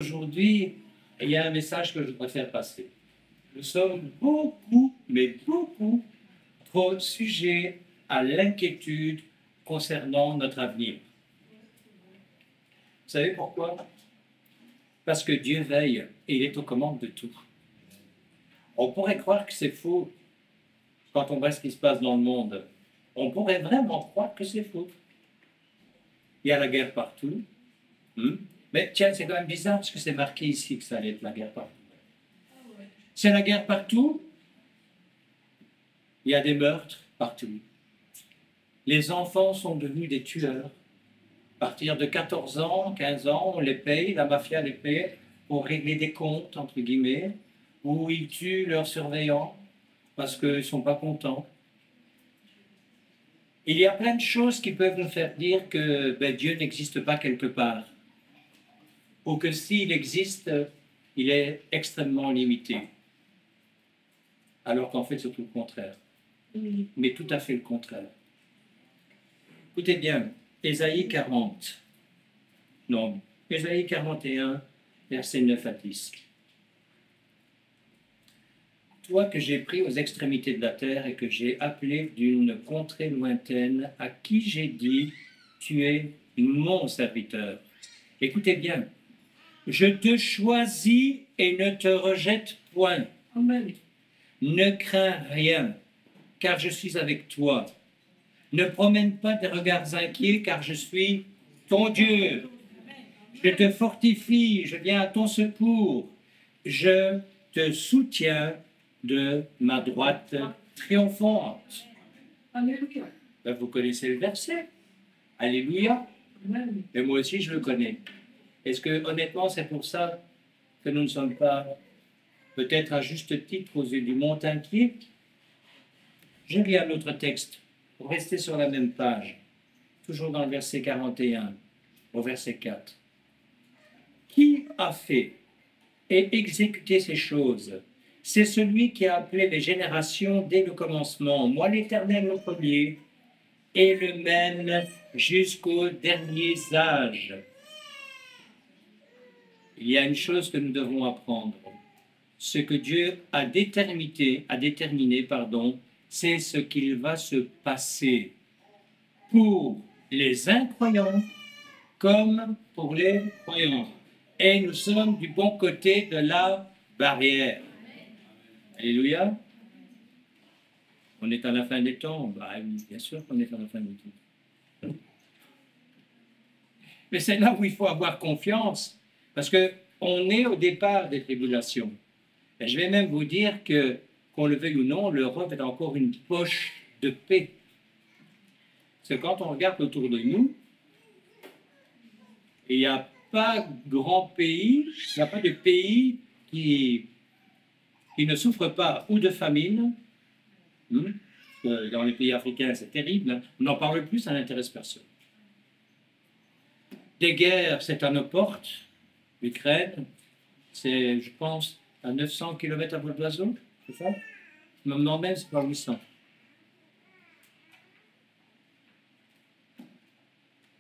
Aujourd'hui, il y a un message que je voudrais faire passer. Nous sommes beaucoup, mais beaucoup, trop sujets à l'inquiétude concernant notre avenir. Vous savez pourquoi? Parce que Dieu veille et il est aux commandes de tout. On pourrait croire que c'est faux quand on voit ce qui se passe dans le monde. On pourrait vraiment croire que c'est faux. Il y a la guerre partout. Mais tiens, c'est quand même bizarre parce que c'est marqué ici que ça allait être la guerre partout. C'est la guerre partout. Il y a des meurtres partout. Les enfants sont devenus des tueurs. À partir de 14 ans, 15 ans, on les paye, la mafia les paye pour régler des comptes, entre guillemets, où ils tuent leurs surveillants parce qu'ils ne sont pas contents. Il y a plein de choses qui peuvent nous faire dire que Dieu n'existe pas quelque part, ou que s'il existe, il est extrêmement limité. Alors qu'en fait, c'est tout le contraire. Mais tout à fait le contraire. Écoutez bien, Ésaïe 40, non, Ésaïe 41, versets 9 à 10. Toi que j'ai pris aux extrémités de la terre et que j'ai appelé d'une contrée lointaine, à qui j'ai dit, tu es mon serviteur. Écoutez bien, je te choisis et ne te rejette point. Amen. Ne crains rien, car je suis avec toi. Ne promène pas des regards inquiets, car je suis ton Dieu. Je te fortifie, je viens à ton secours. Je te soutiens de ma droite triomphante. Alléluia. Vous connaissez le verset. Alléluia. Et moi aussi, je le connais. Est-ce que, honnêtement, c'est pour ça que nous ne sommes pas, peut-être à juste titre, aux yeux du monde inquiet? Je lis un autre texte, pour rester sur la même page, toujours dans le verset 41, au verset 4. Qui a fait et exécuté ces choses? C'est celui qui a appelé les générations dès le commencement, moi l'Éternel le premier, et le même jusqu'aux derniers âges. Il y a une chose que nous devons apprendre. Ce que Dieu a déterminé, c'est ce qu'il va se passer pour les incroyants comme pour les croyants. Et nous sommes du bon côté de la barrière. Alléluia. On est à la fin des temps. Bien sûr qu'on est à la fin des temps. Mais c'est là où il faut avoir confiance, parce qu'on est au départ des tribulations. Et je vais même vous dire que, qu'on le veuille ou non, l'Europe est encore une poche de paix. Parce que quand on regarde autour de nous, il n'y a pas grand pays, il n'y a pas de pays qui ne souffrent pas ou de famine. Dans les pays africains, c'est terrible. On n'en parle plus, ça n'intéresse personne. Des guerres, c'est à nos portes. L'Ukraine, c'est, je pense, à 900 km à vol d'oiseau, c'est ça? Non, même, c'est pas 800.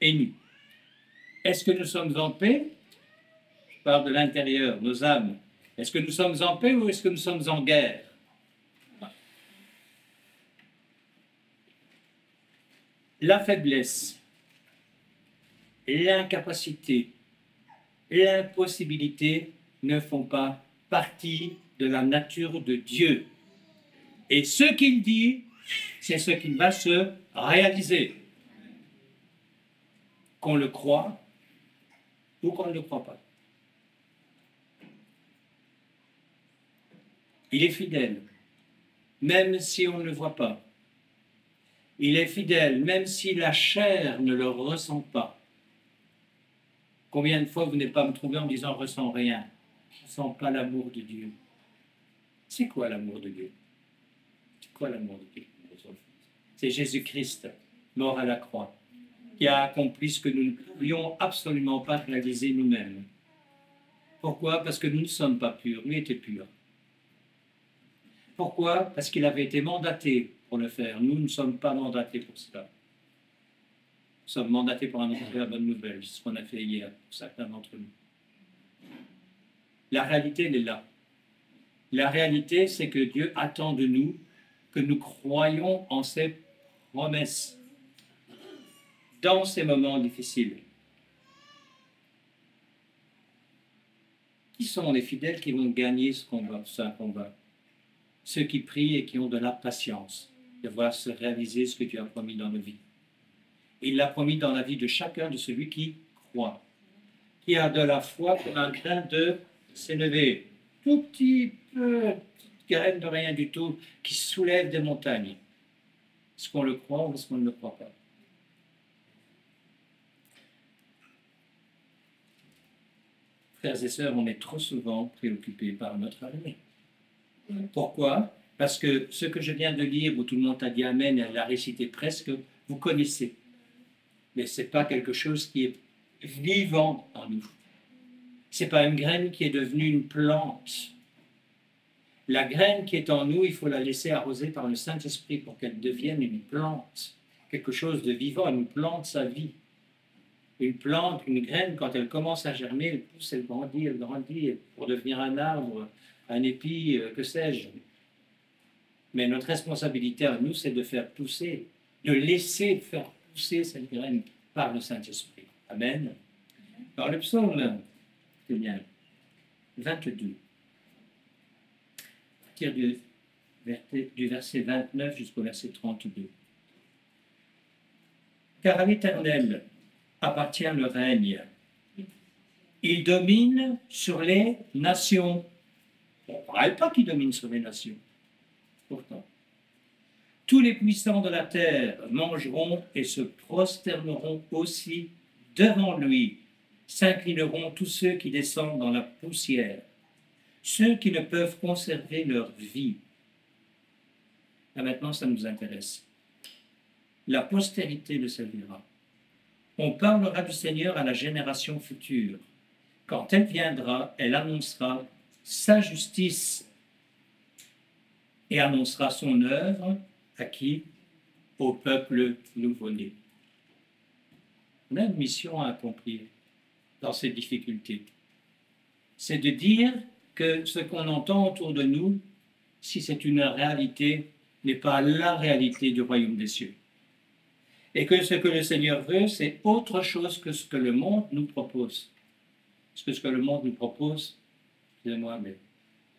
Et nous, est-ce que nous sommes en paix? Je parle de l'intérieur, nos âmes. Est-ce que nous sommes en paix ou est-ce que nous sommes en guerre? La faiblesse, l'incapacité, l'impossibilité ne font pas partie de la nature de Dieu. Et ce qu'il dit, c'est ce qui va se réaliser. Qu'on le croit ou qu'on ne le croit pas. Il est fidèle, même si on ne le voit pas. Il est fidèle, même si la chair ne le ressent pas. Combien de fois vous n'êtes pas me trouver en me disant « ressens rien ». Je ne sens pas l'amour de Dieu. C'est quoi l'amour de Dieu? C'est quoi l'amour de Dieu? C'est Jésus-Christ, mort à la croix, qui a accompli ce que nous ne pouvions absolument pas réaliser nous-mêmes. Pourquoi? Parce que nous ne sommes pas purs. Lui était pur. Pourquoi? Parce qu'il avait été mandaté pour le faire. Nous ne sommes pas mandatés pour cela. Nous sommes mandatés pour annoncer la bonne nouvelle, c'est ce qu'on a fait hier pour certains d'entre nous. La réalité, elle est là. La réalité, c'est que Dieu attend de nous que nous croyions en ses promesses dans ces moments difficiles. Qui sont les fidèles qui vont gagner ce combat? Ceux qui prient et qui ont de la patience de voir se réaliser ce que Dieu a promis dans nos vies. Il l'a promis dans la vie de chacun de celui qui croit, qui a de la foi pour un grain de s'élever, tout petit peu, petite graine de rien du tout, qui soulève des montagnes. Est-ce qu'on le croit ou est-ce qu'on ne le croit pas? Frères et sœurs, on est trop souvent préoccupés par notre avenir. Pourquoi? Parce que ce que je viens de lire, où tout le monde a dit Amen, elle l'a récité presque, vous connaissez. Mais ce n'est pas quelque chose qui est vivant en nous. Ce n'est pas une graine qui est devenue une plante. La graine qui est en nous, il faut la laisser arroser par le Saint-Esprit pour qu'elle devienne une plante, quelque chose de vivant, une plante sa vie. Une plante, une graine, quand elle commence à germer, elle pousse, elle grandit, pour devenir un arbre, un épi, que sais-je. Mais notre responsabilité à nous, c'est de faire pousser, de laisser faire pousser cette graine par le Saint-Esprit. Amen. Dans le psaume 22, à partir du verset 29 jusqu'au verset 32. Car à l'Éternel appartient le règne. Il domine sur les nations. On ne parle pas qu'il domine sur les nations. Pourtant, tous les puissants de la terre mangeront et se prosterneront aussi devant lui. S'inclineront tous ceux qui descendent dans la poussière, ceux qui ne peuvent conserver leur vie. Là maintenant, ça nous intéresse. La postérité le servira. On parlera du Seigneur à la génération future. Quand elle viendra, elle annoncera sa justice et annoncera son œuvre à qui? Au peuple nouveau-né. On a une mission à accomplir dans ces difficultés. C'est de dire que ce qu'on entend autour de nous, si c'est une réalité, n'est pas la réalité du royaume des cieux. Et que ce que le Seigneur veut, c'est autre chose que ce que le monde nous propose. Parce que ce que le monde nous propose, excusez-moi, mais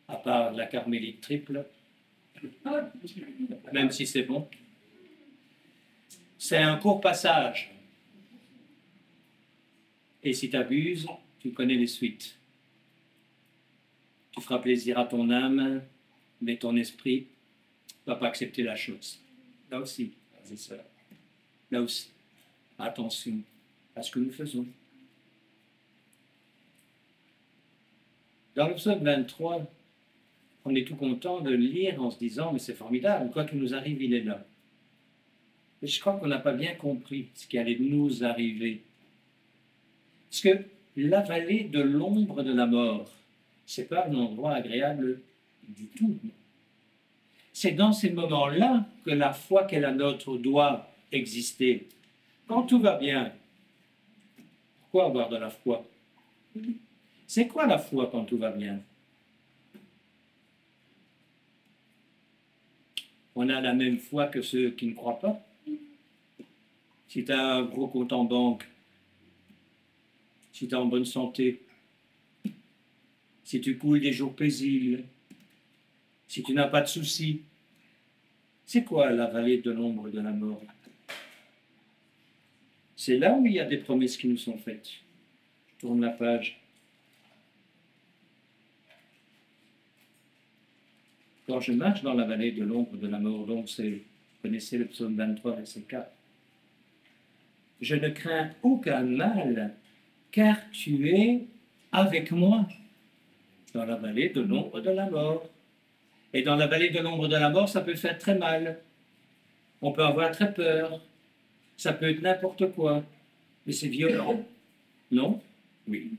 à part la carmélite triple, même si c'est bon, c'est un court passage. Et si tu abuses, tu connais les suites. Tu feras plaisir à ton âme, mais ton esprit ne va pas accepter la chose. Là aussi, c'est ça. Là aussi, attention à ce que nous faisons. Dans le psaume 23, on est tout content de le lire en se disant « mais c'est formidable, quoi qu'il nous arrive, il est là ». Mais je crois qu'on n'a pas bien compris ce qui allait nous arriver. Parce que la vallée de l'ombre de la mort, ce n'est pas un endroit agréable du tout. C'est dans ces moments-là que la foi qu'est la nôtre doit exister. Quand tout va bien, pourquoi avoir de la foi? C'est quoi la foi quand tout va bien? On a la même foi que ceux qui ne croient pas. Si tu as un gros compte en banque, si tu es en bonne santé, si tu coules des jours paisibles, si tu n'as pas de soucis, c'est quoi la vallée de l'ombre de la mort? C'est là où il y a des promesses qui nous sont faites. Je tourne la page. Quand je marche dans la vallée de l'ombre de la mort, donc vous connaissez le psaume 23, verset 4. Je ne crains aucun mal, car tu es avec moi dans la vallée de l'ombre de la mort. Et dans la vallée de l'ombre de la mort, ça peut faire très mal. On peut avoir très peur. Ça peut être n'importe quoi. Mais c'est violent. Non? Oui.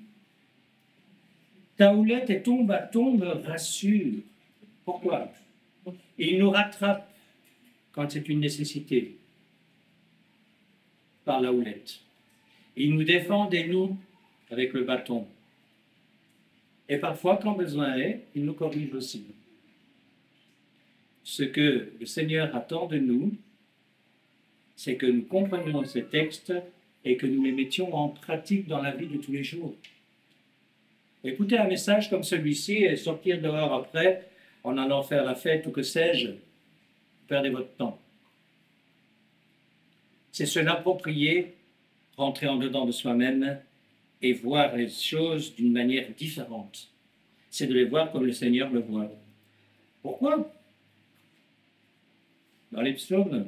Ta houlette et ton bâton me rassurent. Pourquoi? Il nous rattrape quand c'est une nécessité par la houlette. Il nous défend des loups avec le bâton. Et parfois, quand besoin est, il nous corrige aussi. Ce que le Seigneur attend de nous, c'est que nous comprenions ces textes et que nous les mettions en pratique dans la vie de tous les jours. Écouter un message comme celui-ci et sortir dehors après, en allant faire la fête ou que sais-je, vous perdez votre temps. C'est se l'approprier, rentrer en dedans de soi-même et voir les choses d'une manière différente. C'est de les voir comme le Seigneur le voit. Pourquoi? Dans les psaumes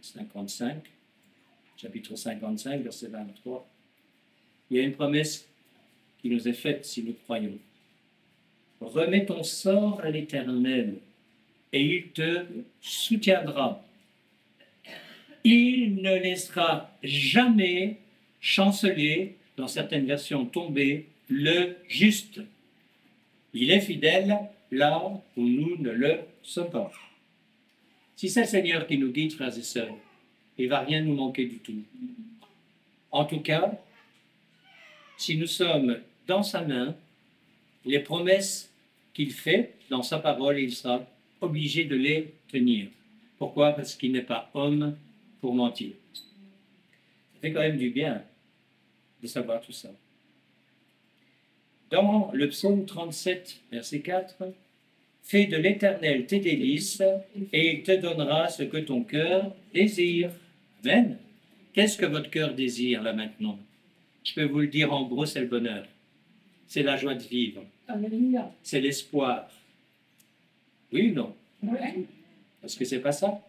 55, chapitre 55, verset 23, il y a une promesse qui nous est faite si nous croyons. Remets ton sort à l'Éternel et il te soutiendra. Il ne laissera jamais chanceler, dans certaines versions tomber, le juste. Il est fidèle là où nous ne le sommes pas. Si c'est le Seigneur qui nous guide, frères et sœurs, il ne va rien nous manquer du tout. En tout cas, si nous sommes dans sa main, les promesses qu'il fait dans sa parole, il sera obligé de les tenir. Pourquoi? Parce qu'il n'est pas homme pour mentir. Ça fait quand même du bien de savoir tout ça. Dans le psaume 37, verset 4, « Fais de l'Éternel tes délices, et il te donnera ce que ton cœur désire. » Amen. Qu'est-ce que votre cœur désire là maintenant? Je peux vous le dire en gros, c'est le bonheur. C'est la joie de vivre. C'est l'espoir. Oui ou non? Parce que c'est pas ça.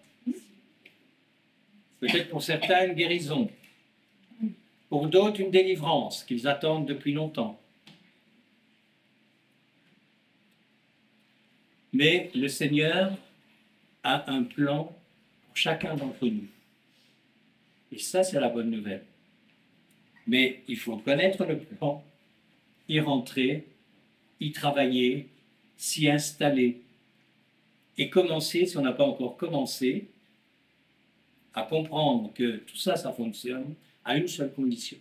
Peut-être pour certains une guérison. Pour d'autres une délivrance qu'ils attendent depuis longtemps. Mais le Seigneur a un plan pour chacun d'entre nous. Et ça, c'est la bonne nouvelle. Mais il faut connaître le plan, y rentrer, y travailler, s'y installer et commencer, si on n'a pas encore commencé, à comprendre que tout ça, ça fonctionne à une seule condition.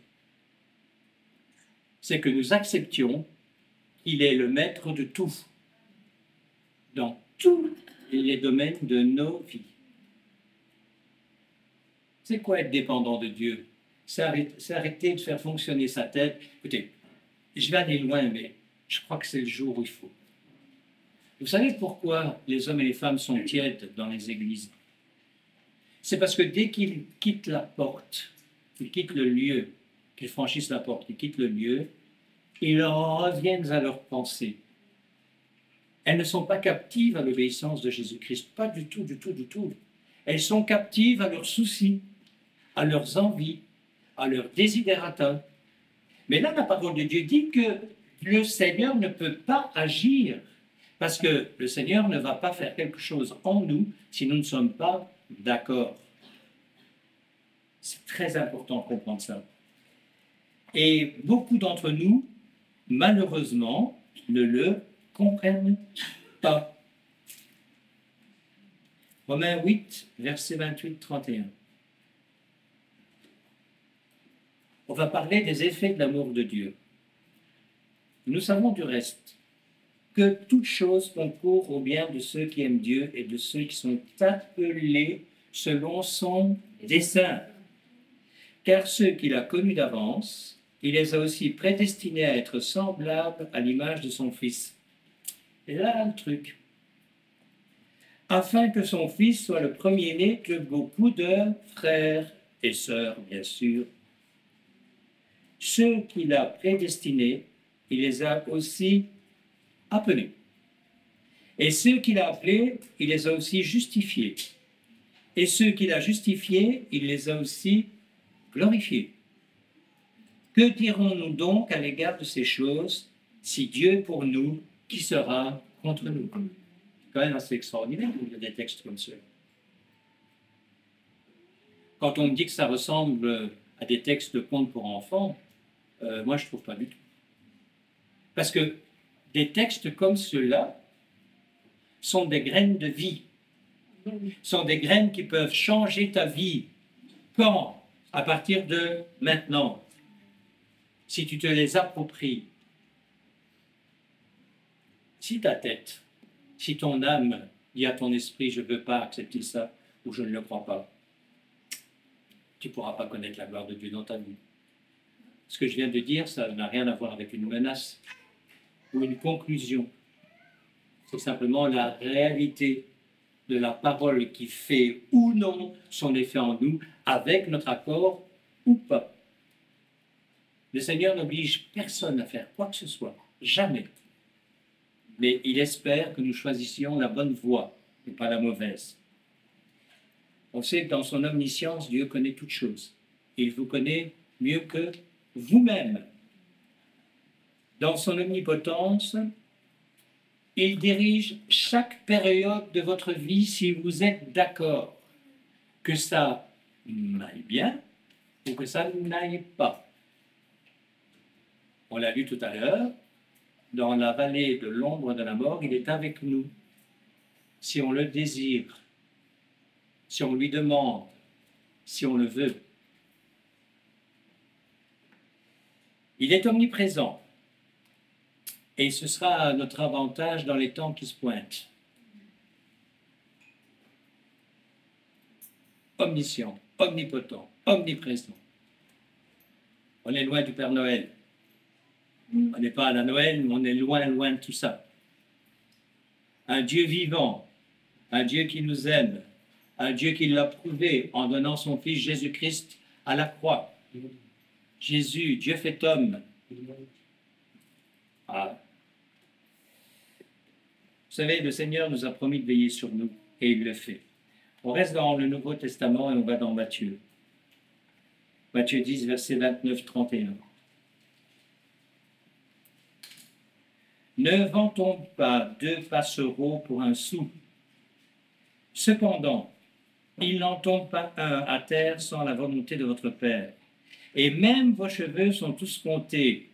C'est que nous acceptions qu'il est le maître de tout, dans tous les domaines de nos vies. C'est quoi être dépendant de Dieu? C'est arrêter de faire fonctionner sa tête. Écoutez, je vais aller loin, mais je crois que c'est le jour où il faut. Vous savez pourquoi les hommes et les femmes sont tièdes dans les églises? C'est parce que dès qu'ils quittent la porte, qu'ils quittent le lieu, qu'ils franchissent la porte, qu'ils quittent le lieu, ils reviennent à leurs pensées. Elles ne sont pas captives à l'obéissance de Jésus-Christ, pas du tout, du tout, du tout. Elles sont captives à leurs soucis, à leurs envies, à leurs desiderata. Mais là, la parole de Dieu dit que le Seigneur ne peut pas agir, parce que le Seigneur ne va pas faire quelque chose en nous si nous ne sommes pas d'accord. C'est très important de comprendre ça. Et beaucoup d'entre nous, malheureusement, ne le comprennent pas. Romains 8, verset 28-31. On va parler des effets de l'amour de Dieu. Nous savons du reste que toute chose concourt au bien de ceux qui aiment Dieu et de ceux qui sont appelés selon son dessein. Car ceux qu'il a connus d'avance, il les a aussi prédestinés à être semblables à l'image de son Fils. Et là, le truc. Afin que son Fils soit le premier-né de beaucoup de frères et sœurs, bien sûr. Ceux qu'il a prédestinés, il les a aussi appelés. Et ceux qu'il a appelés, il les a aussi justifiés. Et ceux qu'il a justifiés, il les a aussi glorifiés. Que dirons-nous donc à l'égard de ces choses? Si Dieu est pour nous, qui sera contre nous? C'est quand même assez extraordinaire de lire des textes comme ceux-là. Quand on me dit que ça ressemble à des textes de contes pour enfants, moi je ne trouve pas du tout. Parce que des textes comme ceux-là sont des graines de vie, sont des graines qui peuvent changer ta vie. Quand? À partir de maintenant. Si tu te les appropries, Si ta tête, si ton âme dit à ton esprit, je ne veux pas accepter ça, ou je ne le crois pas, tu ne pourras pas connaître la gloire de Dieu dans ta vie. Ce que je viens de dire, ça n'a rien à voir avec une menace ou une conclusion. C'est simplement la réalité de la parole qui fait ou non son effet en nous, avec notre accord ou pas. Le Seigneur n'oblige personne à faire quoi que ce soit, jamais. Mais il espère que nous choisissions la bonne voie et pas la mauvaise. On sait que dans son omniscience, Dieu connaît toutes choses. Il vous connaît mieux que vous-même. Dans son omnipotence, il dirige chaque période de votre vie si vous êtes d'accord que ça n'aille bien ou que ça n'aille pas. On l'a lu tout à l'heure, dans la vallée de l'ombre de la mort, il est avec nous. Si on le désire, si on lui demande, si on le veut. Il est omniprésent. Et ce sera à notre avantage dans les temps qui se pointent. Omniscient, omnipotent, omniprésent. On est loin du Père Noël. On n'est pas à la Noël, mais on est loin, loin de tout ça. Un Dieu vivant, un Dieu qui nous aime, un Dieu qui l'a prouvé en donnant son Fils Jésus-Christ à la croix. Jésus, Dieu fait homme. Ah. Vous savez, le Seigneur nous a promis de veiller sur nous, et il le fait. On reste dans le Nouveau Testament et on va dans Matthieu. Matthieu 10, versets 29-31. Ne vantons pas 2 passereaux pour un sou. Cependant, il n'en tombe pas un à terre sans la volonté de votre Père. Et même vos cheveux sont tous comptés.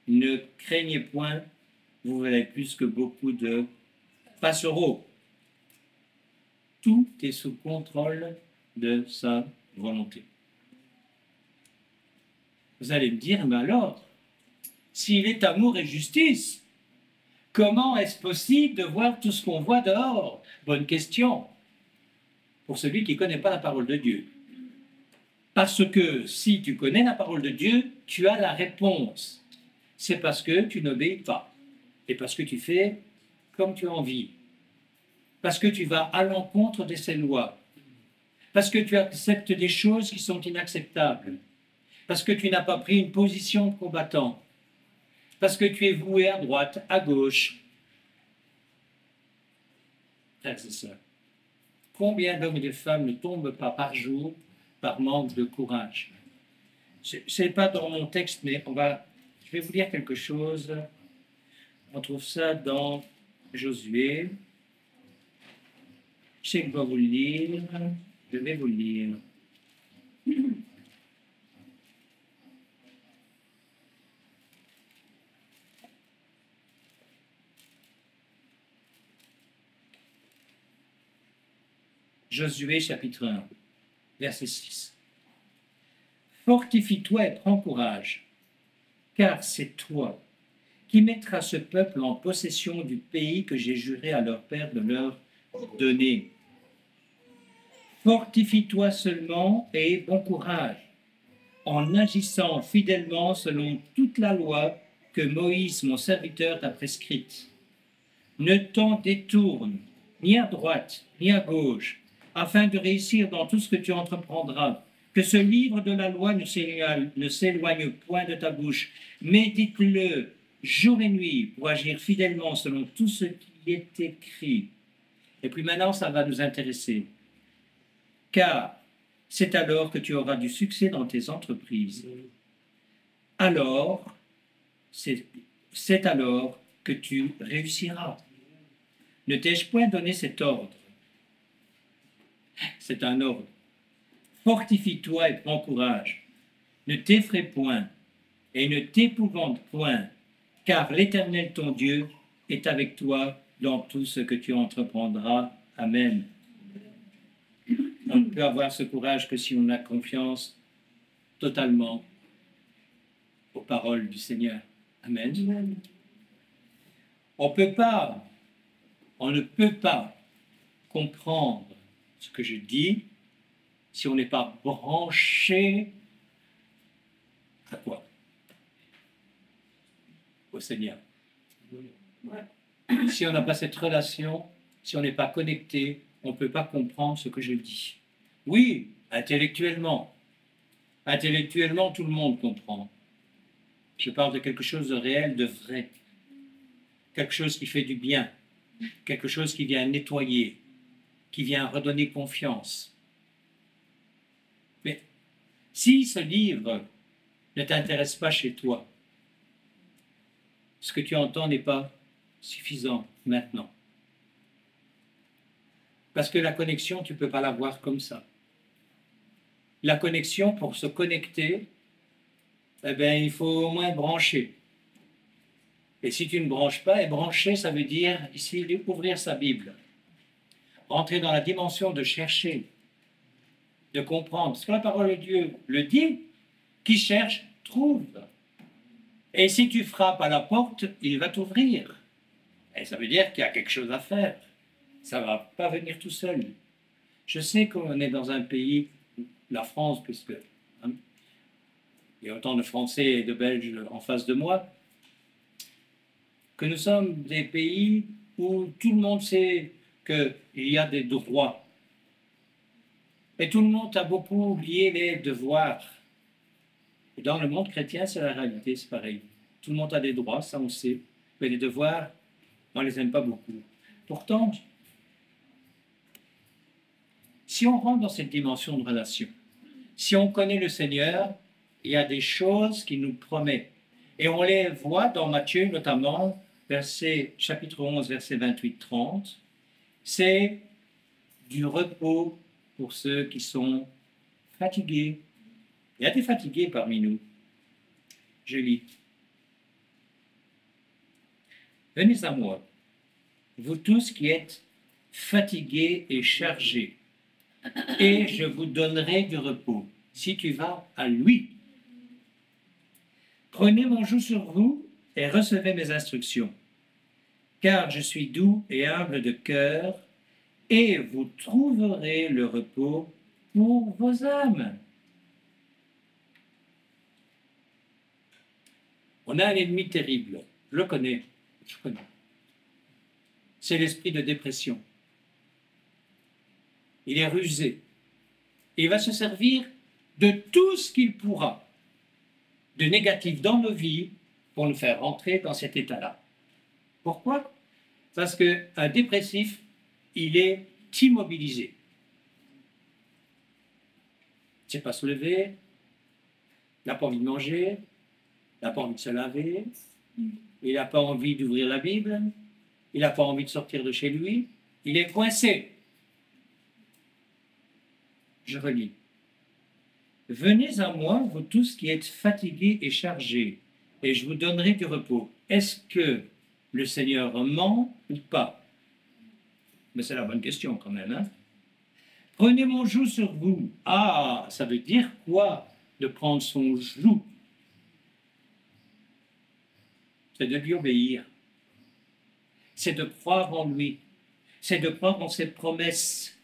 Ne craignez point, vous valez plus que beaucoup de passereaux. Tout est sous contrôle de sa volonté. Vous allez me dire, mais alors, s'il est amour et justice, comment est-ce possible de voir tout ce qu'on voit dehors? Bonne question pour celui qui ne connaît pas la parole de Dieu. Parce que si tu connais la parole de Dieu, tu as la réponse. C'est parce que tu n'obéis pas et parce que tu fais comme tu as envie. Parce que tu vas à l'encontre de ses lois. Parce que tu acceptes des choses qui sont inacceptables. Parce que tu n'as pas pris une position de combattant. Parce que tu es voué à droite, à gauche. Frères et sœurs, combien d'hommes et de femmes ne tombent pas par jour par manque de courage? Ce n'est pas dans mon texte, mais je vais vous lire quelque chose. On trouve ça dans Josué. Je sais que je dois vous le lire. Je vais vous le lire. Josué chapitre 1, verset 6. Fortifie-toi et prends courage, car c'est toi qui mettras ce peuple en possession du pays que j'ai juré à leur père de leur donner. Fortifie-toi seulement et aie bon courage, en agissant fidèlement selon toute la loi que Moïse, mon serviteur, t'a prescrite. Ne t'en détourne ni à droite ni à gauche, afin de réussir dans tout ce que tu entreprendras. Que ce livre de la loi ne s'éloigne point de ta bouche. Médite-le jour et nuit pour agir fidèlement selon tout ce qui est écrit. Et puis maintenant, ça va nous intéresser. Car c'est alors que tu auras du succès dans tes entreprises. Alors, c'est alors que tu réussiras. Ne t'ai-je point donné cet ordre? C'est un ordre. Fortifie-toi et prends courage. Ne t'effraie point et ne t'épouvante point, car l'Éternel ton Dieu est avec toi dans tout ce que tu entreprendras. Amen. On ne peut avoir ce courage que si on a confiance totalement aux paroles du Seigneur. Amen. On ne peut pas comprendre ce que je dis si on n'est pas branché à quoi? Au Seigneur. Si on n'a pas cette relation, si on n'est pas connecté, on ne peut pas comprendre ce que je dis. Oui, intellectuellement. Intellectuellement, tout le monde comprend. Je parle de quelque chose de réel, de vrai. Quelque chose qui fait du bien. Quelque chose qui vient nettoyer, qui vient redonner confiance. Mais si ce livre ne t'intéresse pas chez toi, ce que tu entends n'est pas suffisant maintenant. Parce que la connexion, tu ne peux pas l'avoir comme ça. La connexion, pour se connecter, eh bien, il faut au moins brancher. Et si tu ne branches pas, et brancher, ça veut dire ici ouvrir sa Bible, rentrer dans la dimension de chercher, de comprendre. Parce que la parole de Dieu le dit, qui cherche, trouve. Et si tu frappes à la porte, il va t'ouvrir. Et ça veut dire qu'il y a quelque chose à faire. Ça ne va pas venir tout seul. Je sais qu'on est dans un pays, la France, puisque hein, il y a autant de Français et de Belges en face de moi, que nous sommes des pays où tout le monde sait qu'il y a des droits. Et tout le monde a beaucoup oublié les devoirs. Et dans le monde chrétien, c'est la réalité, c'est pareil. Tout le monde a des droits, ça on sait. Mais les devoirs, on ne les aime pas beaucoup. Pourtant, si on rentre dans cette dimension de relation, si on connaît le Seigneur, il y a des choses qu'il nous promet. Et on les voit dans Matthieu, notamment, chapitre 11, versets 28-30. C'est du repos pour ceux qui sont fatigués. Il y a des fatigués parmi nous. Je lis. Venez à moi, vous tous qui êtes fatigués et chargés, et je vous donnerai du repos, si tu vas à lui. Prenez mon joug sur vous et recevez mes instructions, car je suis doux et humble de cœur, et vous trouverez le repos pour vos âmes. On a un ennemi terrible, je le connais, c'est l'esprit de dépression. Il est rusé. Et il va se servir de tout ce qu'il pourra de négatif dans nos vies pour nous faire rentrer dans cet état-là. Pourquoi? Parce qu'un dépressif, il est immobilisé. Il ne sait pas se lever, il n'a pas envie de manger, il n'a pas envie de se laver, il n'a pas envie d'ouvrir la Bible, il n'a pas envie de sortir de chez lui, il est coincé. Je relis. Venez à moi, vous tous qui êtes fatigués et chargés, et je vous donnerai du repos. Est-ce que le Seigneur ment ou pas? Mais c'est la bonne question quand même. Hein? Prenez mon joug sur vous. Ah, ça veut dire quoi de prendre son joug? C'est de lui obéir. C'est de croire en lui. C'est de croire en ses promesses.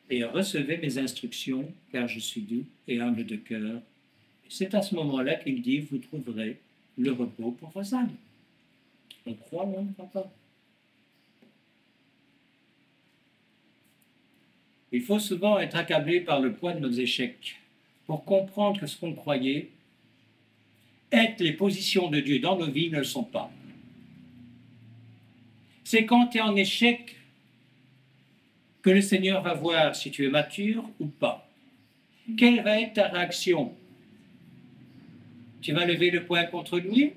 Et recevez mes instructions, car je suis doux et humble de cœur. C'est à ce moment-là qu'il dit, vous trouverez le repos pour vos âmes. On croit ou on ne croit pas? Il faut souvent être accablé par le poids de nos échecs pour comprendre que ce qu'on croyait être les positions de Dieu dans nos vies ne le sont pas. C'est quand tu es en échec que le Seigneur va voir si tu es mature ou pas. Quelle va être ta réaction? Tu vas lever le poing contre lui?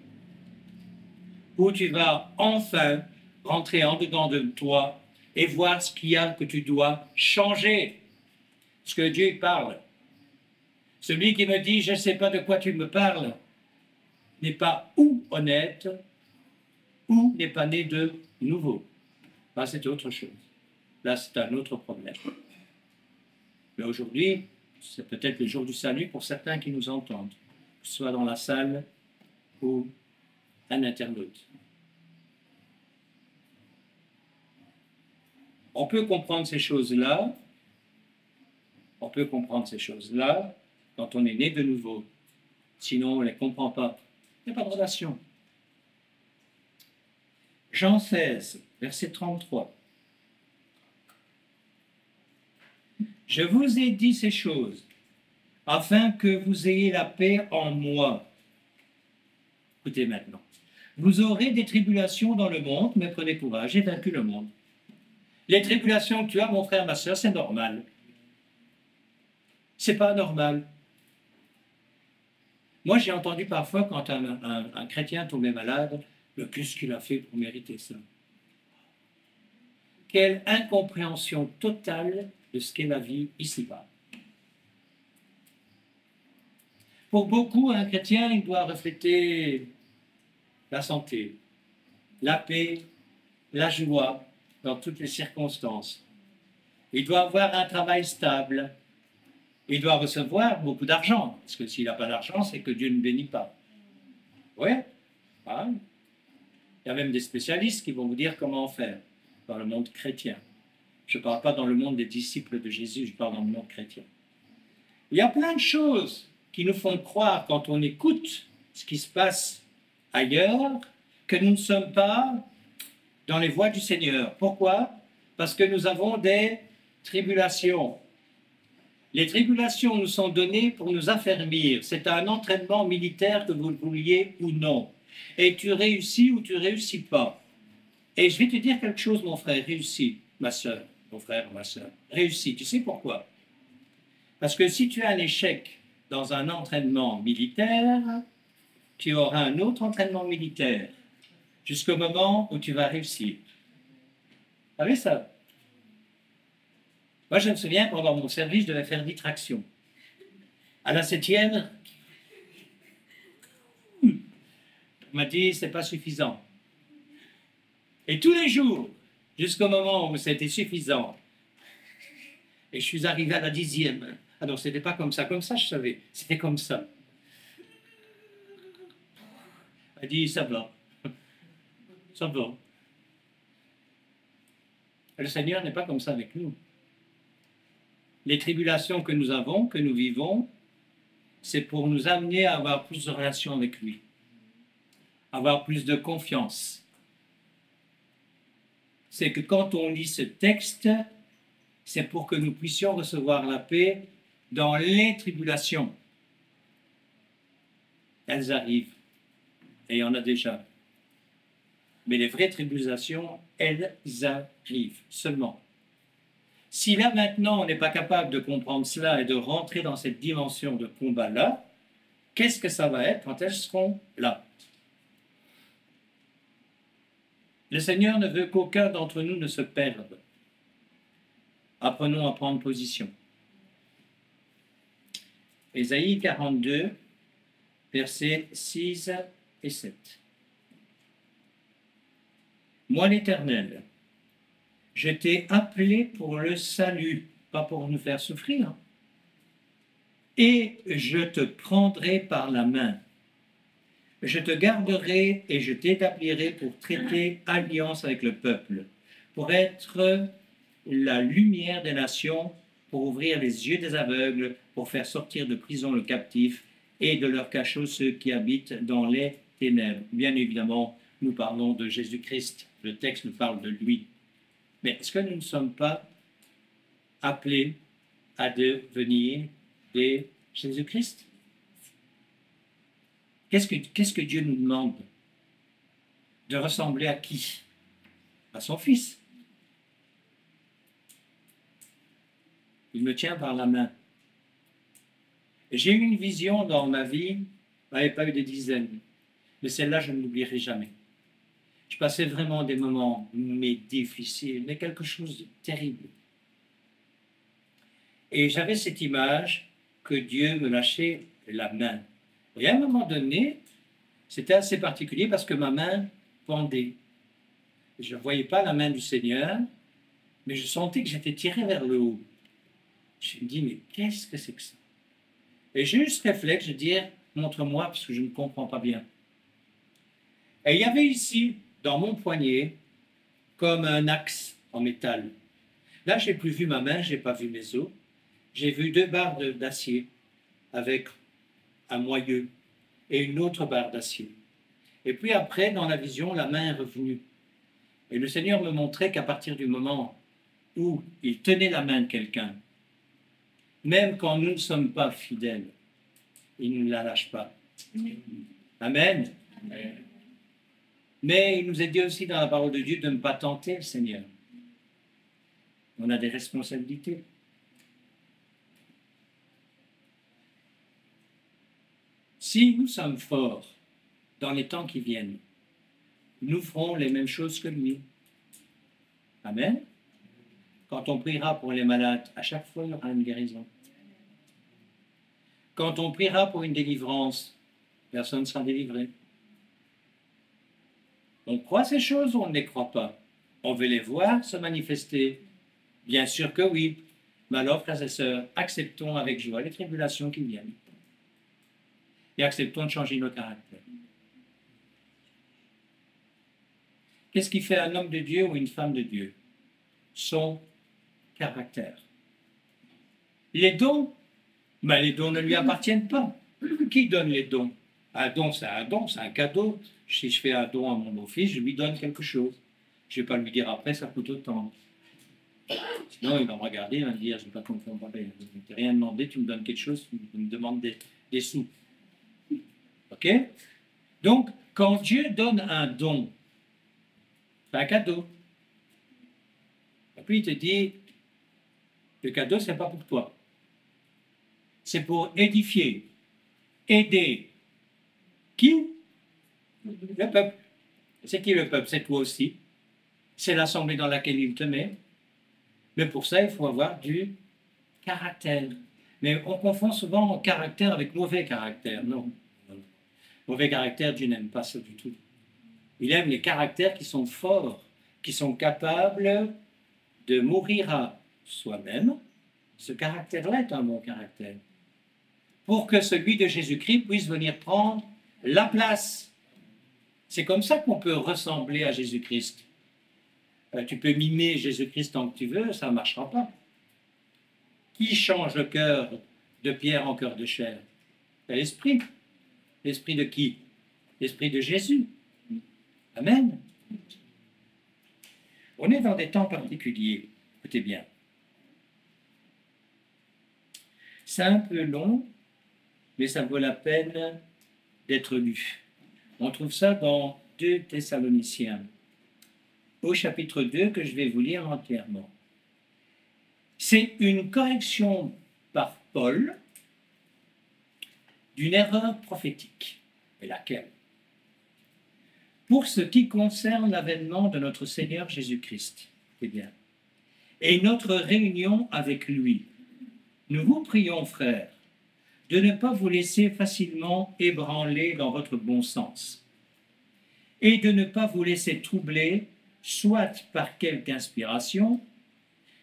Ou tu vas enfin rentrer en dedans de toi et voir ce qu'il y a que tu dois changer? Parce que Dieu parle. Celui qui me dit « je ne sais pas de quoi tu me parles » n'est pas ou honnête ou n'est pas né de nouveau. Là, c'est autre chose. Là, c'est un autre problème. Mais aujourd'hui, c'est peut-être le jour du salut pour certains qui nous entendent, que ce soit dans la salle ou un internaute. On peut comprendre ces choses-là, quand on est né de nouveau. Sinon, on ne les comprend pas. Il n'y a pas de relation. Jean 16, verset 33. Je vous ai dit ces choses afin que vous ayez la paix en moi. Écoutez maintenant. Vous aurez des tribulations dans le monde, mais prenez courage, j'ai vaincu le monde. Les tribulations que tu as, mon frère, ma soeur, c'est normal. C'est pas normal. Moi, j'ai entendu parfois quand un chrétien tombait malade, qu'est-ce qu'il a fait pour mériter ça? Quelle incompréhension totale de ce qu'est la vie ici-bas. Pour beaucoup, un chrétien, il doit refléter la santé, la paix, la joie dans toutes les circonstances. Il doit avoir un travail stable. Il doit recevoir beaucoup d'argent, parce que s'il n'a pas d'argent, c'est que Dieu ne bénit pas. Oui, hein? Il y a même des spécialistes qui vont vous dire comment faire dans le monde chrétien. Je ne parle pas dans le monde des disciples de Jésus, je parle dans le monde chrétien. Il y a plein de choses qui nous font croire, quand on écoute ce qui se passe ailleurs, que nous ne sommes pas dans les voies du Seigneur. Pourquoi? Parce que nous avons des tribulations. Les tribulations nous sont données pour nous affermir. C'est un entraînement militaire, que vous le vouliez ou non. Et tu réussis ou tu ne réussis pas. Et je vais te dire quelque chose, mon frère, réussis, ma soeur, mon frère, ma soeur, réussis. Tu sais pourquoi? Parce que si tu as un échec dans un entraînement militaire, tu auras un autre entraînement militaire jusqu'au moment où tu vas réussir. Vous savez ça? Moi, je me souviens, pendant mon service, je devais faire 10 tractions. À la 7e, on m'a dit, c'est pas suffisant. Et tous les jours, jusqu'au moment où c'était suffisant, et je suis arrivé à la 10e. Ah non, c'était pas comme ça, je savais, c'était comme ça. Elle dit, ça va. Ça va. Le Seigneur n'est pas comme ça avec nous. Les tribulations que nous avons, que nous vivons, c'est pour nous amener à avoir plus de relations avec lui, avoir plus de confiance. C'est que quand on lit ce texte, c'est pour que nous puissions recevoir la paix dans les tribulations. Elles arrivent, et il y en a déjà. Mais les vraies tribulations, elles arrivent seulement. Si là maintenant on n'est pas capable de comprendre cela et de rentrer dans cette dimension de combat-là, qu'est-ce que ça va être quand elles seront là? Le Seigneur ne veut qu'aucun d'entre nous ne se perde. Apprenons à prendre position. Ésaïe 42, versets 6 et 7. Moi l'Éternel, je t'ai appelé pour le salut, pas pour nous faire souffrir. Et je te prendrai par la main. Je te garderai et je t'établirai pour traiter alliance avec le peuple, pour être la lumière des nations, pour ouvrir les yeux des aveugles, pour faire sortir de prison le captif et de leur cachot ceux qui habitent dans les ténèbres. Bien évidemment, nous parlons de Jésus-Christ. Le texte nous parle de lui. Mais est-ce que nous ne sommes pas appelés à devenir des Jésus-Christ? Qu'est-ce que Dieu nous demande? De ressembler à qui? À son Fils. Il me tient par la main. J'ai eu une vision dans ma vie, je n'avais pas eu des dizaines, mais celle-là, je ne l'oublierai jamais. Je passais vraiment des moments, mais difficiles, mais quelque chose de terrible. Et j'avais cette image que Dieu me lâchait la main. Et à un moment donné, c'était assez particulier parce que ma main pendait. Je ne voyais pas la main du Seigneur, mais je sentais que j'étais tiré vers le haut. Je me dis, mais qu'est-ce que c'est que ça? Et j'ai eu ce réflexe de dire, montre-moi, parce que je ne comprends pas bien. Et il y avait ici, dans mon poignet, comme un axe en métal. Là, j'ai plus vu ma main, j'ai pas vu mes os. J'ai vu deux barres d'acier avec un moyeu et une autre barre d'acier. Et puis après, dans la vision, la main est revenue. Et le Seigneur me montrait qu'à partir du moment où il tenait la main de quelqu'un, même quand nous ne sommes pas fidèles, il ne la lâche pas. Amen. Amen. Mais il nous est dit aussi dans la parole de Dieu de ne pas tenter le Seigneur. On a des responsabilités. Si nous sommes forts dans les temps qui viennent, nous ferons les mêmes choses que lui. Amen. Quand on priera pour les malades, à chaque fois, il y aura une guérison. Quand on priera pour une délivrance, personne ne sera délivré. On croit ces choses ou on ne les croit pas? On veut les voir se manifester? Bien sûr que oui. Mais alors, frères et sœurs, acceptons avec joie les tribulations qui viennent. Et acceptons de changer nos caractères. Qu'est-ce qui fait un homme de Dieu ou une femme de Dieu? Son caractère. Les dons, mais les dons ne lui appartiennent pas. Qui donne les dons? Un don, c'est un cadeau. Si je fais un don à mon beau-fils, je lui donne quelque chose. Je ne vais pas lui dire après, ça coûte autant. Sinon, il va me regarder, il va me dire, je ne vais pas comprendre, je ne t'ai rien demandé, tu me donnes quelque chose, tu me demandes des sous. Ok? Donc, quand Dieu donne un don, c'est un cadeau. Et puis il te dit, le cadeau, ce n'est pas pour toi. C'est pour édifier, aider. Qui? Le peuple. C'est qui le peuple? C'est toi aussi. C'est l'assemblée dans laquelle il te met. Mais pour ça, il faut avoir du caractère. Mais on confond souvent caractère avec mauvais caractère. Non. Mauvais caractère, Dieu n'aime pas ça du tout. Il aime les caractères qui sont forts, qui sont capables de mourir à soi-même. Ce caractère-là est un bon caractère. Pour que celui de Jésus-Christ puisse venir prendre la place. C'est comme ça qu'on peut ressembler à Jésus-Christ. Tu peux mimer Jésus-Christ tant que tu veux, ça ne marchera pas. Qui change le cœur de pierre en cœur de chair? C'est l'esprit. L'esprit de qui? L'esprit de Jésus. Amen. On est dans des temps particuliers. Écoutez bien. C'est un peu long, mais ça vaut la peine d'être lu. On trouve ça dans 2 Thessaloniciens, au chapitre 2, que je vais vous lire entièrement. C'est une correction par Paul d'une erreur prophétique. Et laquelle? Pour ce qui concerne l'avènement de notre Seigneur Jésus-Christ. Eh bien, et notre réunion avec lui. Nous vous prions, frères, de ne pas vous laisser facilement ébranler dans votre bon sens, et de ne pas vous laisser troubler, soit par quelque inspiration,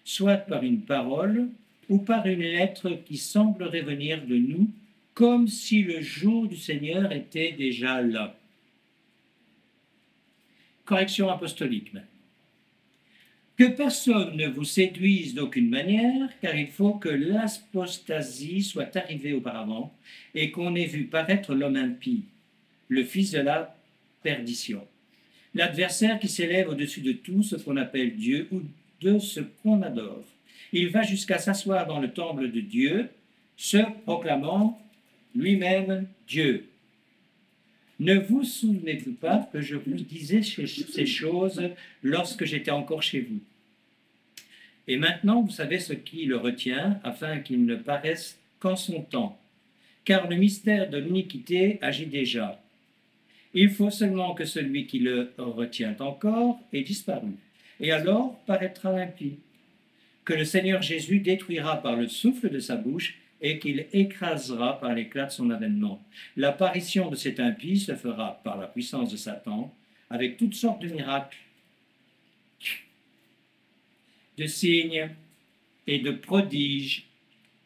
soit par une parole, ou par une lettre qui semblerait venir de nous, comme si le jour du Seigneur était déjà là. Correction apostolique. Que personne ne vous séduise d'aucune manière, car il faut que l'apostasie soit arrivée auparavant et qu'on ait vu paraître l'homme impie, le fils de la perdition, l'adversaire qui s'élève au-dessus de tout ce qu'on appelle Dieu ou de ce qu'on adore. Il va jusqu'à s'asseoir dans le temple de Dieu, se proclamant lui-même Dieu. Ne vous souvenez-vous pas que je vous disais ces choses lorsque j'étais encore chez vous? Et maintenant, vous savez ce qui le retient, afin qu'il ne paraisse qu'en son temps. Car le mystère de l'iniquité agit déjà. Il faut seulement que celui qui le retient encore ait disparu. Et alors paraîtra l'impie, que le Seigneur Jésus détruira par le souffle de sa bouche et qu'il écrasera par l'éclat de son avènement. L'apparition de cet impie se fera par la puissance de Satan, avec toutes sortes de miracles, de signes et de prodiges.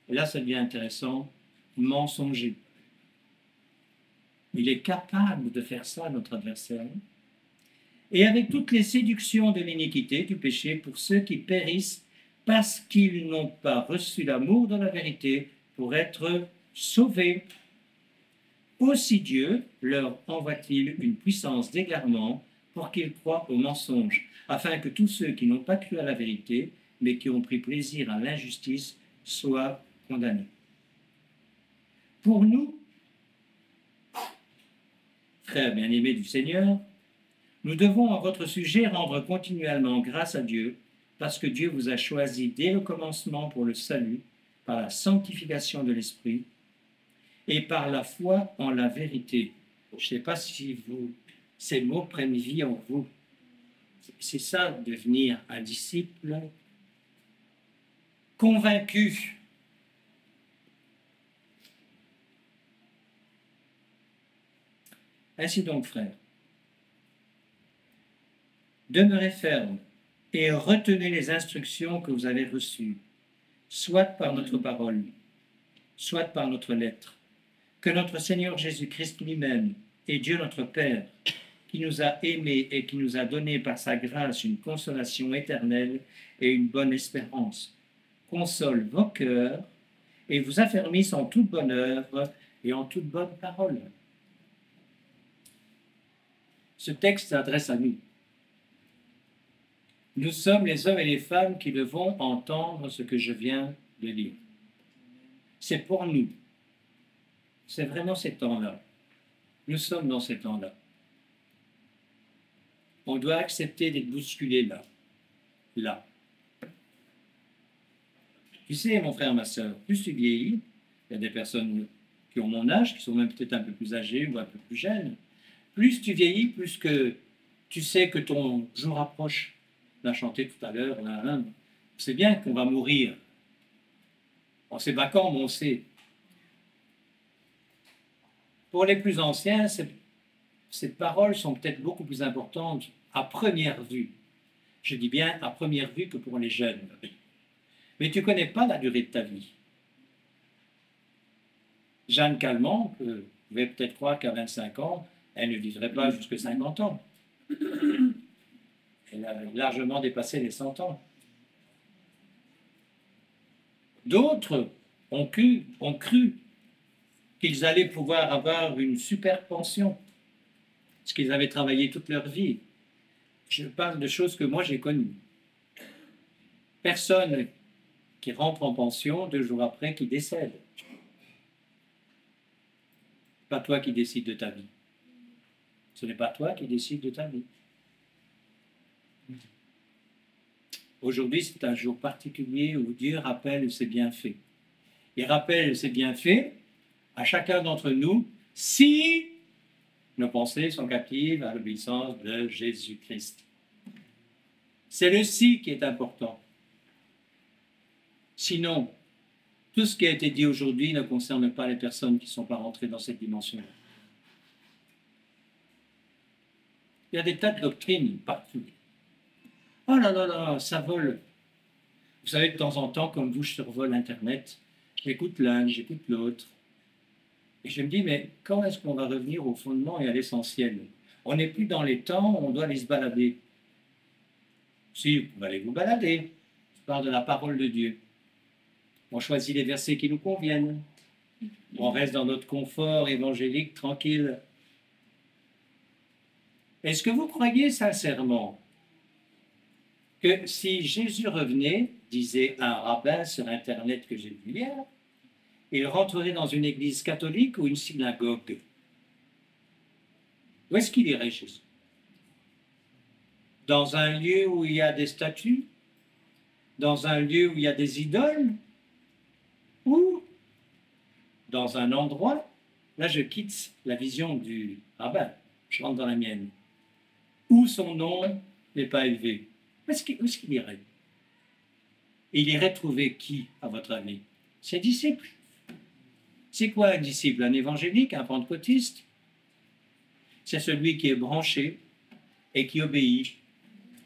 Et là, ça devient intéressant, mensongers. Il est capable de faire ça, notre adversaire. Et avec toutes les séductions de l'iniquité, du péché, pour ceux qui périssent parce qu'ils n'ont pas reçu l'amour de la vérité pour être sauvés. Aussi Dieu leur envoie-t-il une puissance d'égarement pour qu'ils croient au mensonge, afin que tous ceux qui n'ont pas cru à la vérité, mais qui ont pris plaisir à l'injustice, soient condamnés. Pour nous, frères bien-aimés du Seigneur, nous devons à votre sujet rendre continuellement grâce à Dieu, parce que Dieu vous a choisi dès le commencement pour le salut, par la sanctification de l'Esprit et par la foi en la vérité. Je ne sais pas si ces mots prennent vie en vous. C'est ça, devenir un disciple convaincu. Ainsi donc, frères, demeurez fermes et retenez les instructions que vous avez reçues, soit par notre parole, soit par notre lettre. Que notre Seigneur Jésus-Christ lui-même et Dieu notre Père, qui nous a aimés et qui nous a donné par sa grâce une consolation éternelle et une bonne espérance, console vos cœurs et vous affermisse en toute bonne œuvre et en toute bonne parole. Ce texte s'adresse à nous. Nous sommes les hommes et les femmes qui devons entendre ce que je viens de lire. C'est pour nous. C'est vraiment ces temps-là. Nous sommes dans ces temps-là. On doit accepter d'être bousculé là. Là. Tu sais, mon frère, ma soeur, plus tu vieillis, il y a des personnes qui ont mon âge, qui sont même peut-être un peu plus âgées ou un peu plus jeunes, plus tu vieillis, plus que tu sais que ton jour approche. On a chanté tout à l'heure, on sait bien qu'on va mourir. On ne sait pas quand, mais on sait. Pour les plus anciens, ces paroles sont peut-être beaucoup plus importantes à première vue. Je dis bien à première vue que pour les jeunes. Mais tu ne connais pas la durée de ta vie. Jeanne Calment, vous pouvez peut-être croire qu'à 25 ans, elle ne vivrait pas jusque 50 ans. Elle a largement dépassé les 100 ans. D'autres ont cru qu'ils allaient pouvoir avoir une super pension, parce qu'ils avaient travaillé toute leur vie. Je parle de choses que moi j'ai connues. Personne qui rentre en pension 2 jours après qui décède. Pas toi qui décides de ta vie. Ce n'est pas toi qui décides de ta vie. Aujourd'hui, c'est un jour particulier où Dieu rappelle ses bienfaits. Il rappelle ses bienfaits à chacun d'entre nous si nos pensées sont captives à l'obéissance de Jésus-Christ. C'est le si qui est important. Sinon, tout ce qui a été dit aujourd'hui ne concerne pas les personnes qui ne sont pas rentrées dans cette dimension. Il y a des tas de doctrines partout. Oh là là là, ça vole. Vous savez, de temps en temps, comme vous, je survole Internet. J'écoute l'un, j'écoute l'autre. Et je me dis, mais quand est-ce qu'on va revenir au fondement et à l'essentiel? On n'est plus dans les temps où on doit aller se balader. Si, vous pouvez aller vous balader. Je parle de la parole de Dieu. On choisit les versets qui nous conviennent. On reste dans notre confort évangélique tranquille. Est-ce que vous croyez sincèrement que si Jésus revenait, disait un rabbin sur Internet que j'ai vu hier, il rentrerait dans une église catholique ou une synagogue? Où est-ce qu'il irait, Jésus? Dans un lieu où il y a des statues? Dans un lieu où il y a des idoles? Ou dans un endroit, là je quitte la vision du rabbin, je rentre dans la mienne, où son nom n'est pas élevé. Où est-ce qu'il irait? Il irait trouver qui, à votre avis? Ses disciples. C'est quoi un disciple? Un évangélique, un pentecôtiste? C'est celui qui est branché et qui obéit,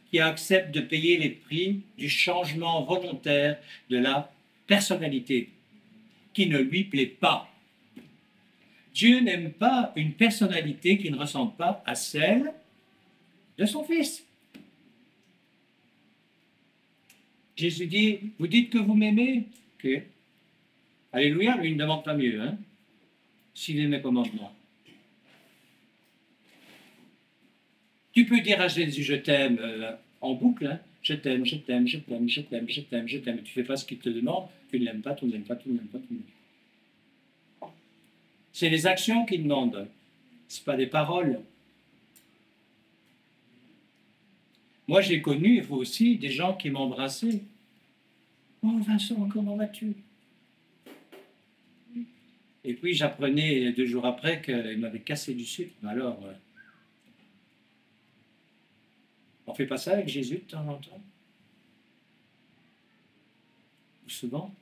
qui accepte de payer les prix du changement volontaire de la personnalité, qui ne lui plaît pas. Dieu n'aime pas une personnalité qui ne ressemble pas à celle de son Fils. Jésus dit, vous dites que vous m'aimez? Ok. Alléluia, lui, il ne demande pas mieux, hein, s'il est mes commandements. Tu peux dire à Jésus, je t'aime, en boucle, hein, je t'aime, je t'aime, je t'aime, je t'aime, je t'aime, je t'aime. Tu ne fais pas ce qu'il te demande, tu ne l'aimes pas, tu ne l'aimes pas, tu ne l'aimes pas, tu ne l'aimes pas. C'est les actions qu'il demande, ce n'est pas des paroles. Moi, j'ai connu, et vous aussi, des gens qui m'embrassaient. Oh Vincent, comment vas-tu? Et puis j'apprenais 2 jours après qu'il m'avait cassé du sucre. Alors, on ne fait pas ça avec Jésus de temps en temps? Ou souvent?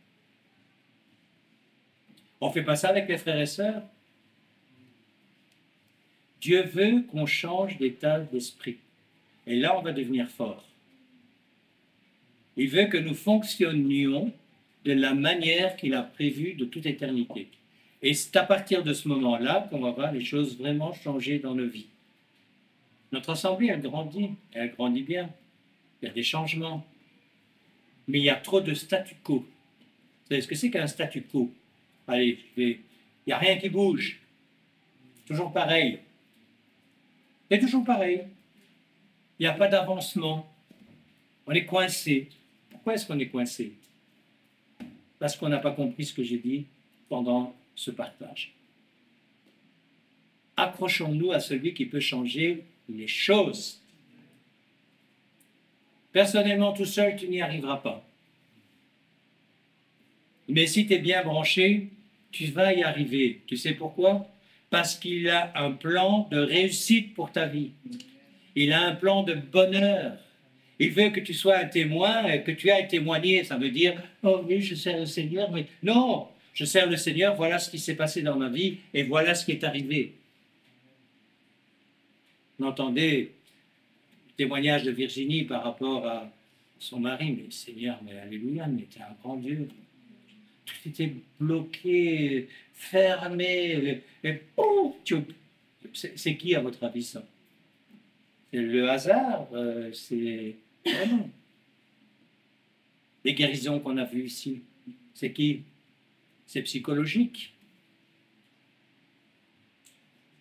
On ne fait pas ça avec les frères et sœurs? Dieu veut qu'on change d'état d'esprit. Et là, on va devenir fort. Il veut que nous fonctionnions de la manière qu'il a prévue de toute éternité. Et c'est à partir de ce moment-là qu'on va voir les choses vraiment changer dans nos vies. Notre assemblée, elle grandit bien. Il y a des changements. Mais il y a trop de statu quo. Vous savez ce que c'est qu'un statu quo? Allez, il n'y a rien qui bouge. Toujours pareil. C'est toujours pareil. Il n'y a pas d'avancement. On est coincé. Pourquoi est-ce qu'on est coincé? Parce qu'on n'a pas compris ce que j'ai dit pendant ce partage. Accrochons-nous à celui qui peut changer les choses. Personnellement, tout seul, tu n'y arriveras pas. Mais si tu es bien branché, tu vas y arriver. Tu sais pourquoi? Parce qu'il a un plan de réussite pour ta vie. Il a un plan de bonheur. Il veut que tu sois un témoin, que tu aies témoigné. Ça veut dire, oh oui, je sers le Seigneur. Mais non, je sers le Seigneur, voilà ce qui s'est passé dans ma vie et voilà ce qui est arrivé. Vous entendez le témoignage de Virginie par rapport à son mari. Mais Seigneur, mais alléluia, mais tu es un grand Dieu. Tout était bloqué, fermé. Et boum, c'est qui à votre avis ça? C'est le hasard? C'est vraiment. Les guérisons qu'on a vues ici, c'est qui? C'est psychologique.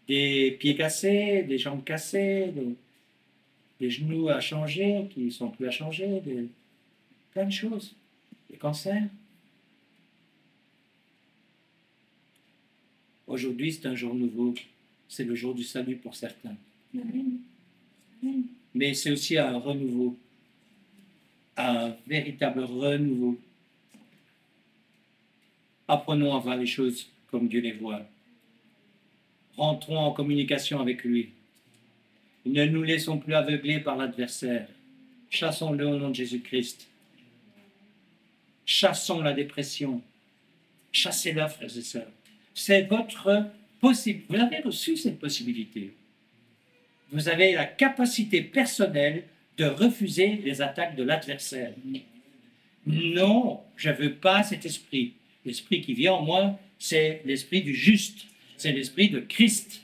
Des pieds cassés, des jambes cassées, des genoux à changer, qui ne sont plus à changer, plein de choses. Des cancers. Aujourd'hui, c'est un jour nouveau. C'est le jour du salut pour certains. Mais c'est aussi un renouveau. Un véritable renouveau. Apprenons à voir les choses comme Dieu les voit. Rentrons en communication avec lui. Ne nous laissons plus aveugler par l'adversaire. Chassons-le au nom de Jésus-Christ. Chassons la dépression. Chassez-la, frères et sœurs. C'est votre possibilité. Vous avez reçu cette possibilité. Vous avez la capacité personnelle de refuser les attaques de l'adversaire. Non, je ne veux pas cet esprit. L'esprit qui vient en moi, c'est l'esprit du juste. C'est l'esprit de Christ.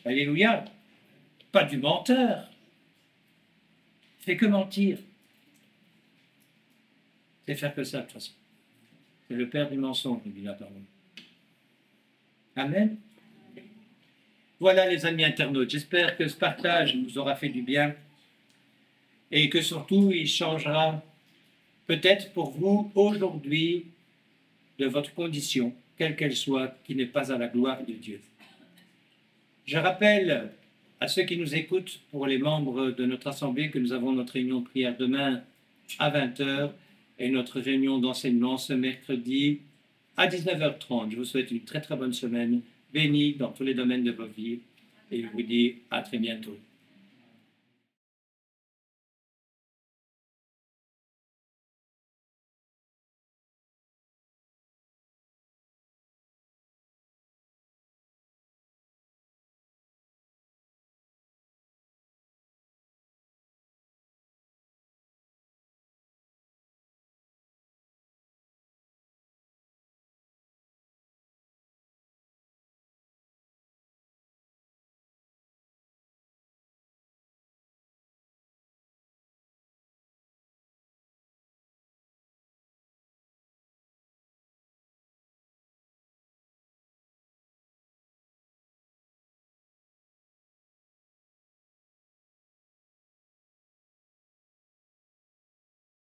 Alléluia. Pas du menteur. Fait que mentir. C'est faire que ça, de toute façon. C'est le père du mensonge, nous dit la parole. Amen. Voilà, les amis internautes. J'espère que ce partage vous aura fait du bien et que surtout, il changera peut-être pour vous aujourd'hui de votre condition, quelle qu'elle soit, qui n'est pas à la gloire de Dieu. Je rappelle à ceux qui nous écoutent, pour les membres de notre assemblée, que nous avons notre réunion de prière demain à 20h et notre réunion d'enseignement ce mercredi à 19h30. Je vous souhaite une très très bonne semaine, bénie dans tous les domaines de vos vies et je vous dis à très bientôt.